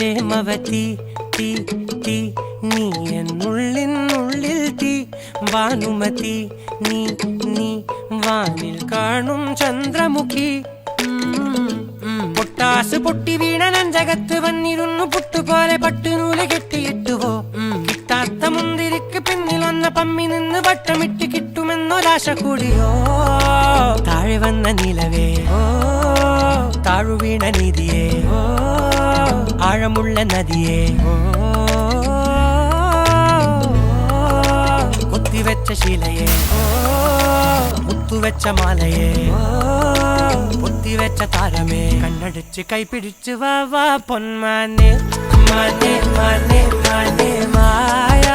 പ്രേമവതി തീ തീ നീ എന്നുള്ളിൽ തീ ഭാനുമതി നീ നീ വാനിൽ കാണും ചന്ദ്രമുഖി പൊട്ടാസ് പൊട്ടി വീണ നെഞ്ചകത്ത് വന്നിരുന്നു പുട്ടുപോലെ പട്ടുനൂല് കെട്ടിയിട്ടുവോ കിട്ടാത്ത മുന്തിരിക്ക് പിന്നിൽ വന്ന പമ്മി നിന്ന് വട്ടമിട്ട് കിട്ടുമെന്നൊരാശ കൂടിയോ താഴെ വന്ന നിലവേ താഴു വീണ നിധിയേ ആഴമുള്ള നദിയേ കൊത്തിവെച്ച ശിലയേ മുത്തുവെച്ച മാലയേ പൊത്തിവെച്ച താരമേ കണ്ണടിച്ച് കൈപിടിച്ച് വാ വാ പൊന്മാനെ മാനെ മാനെ മാനെ മായ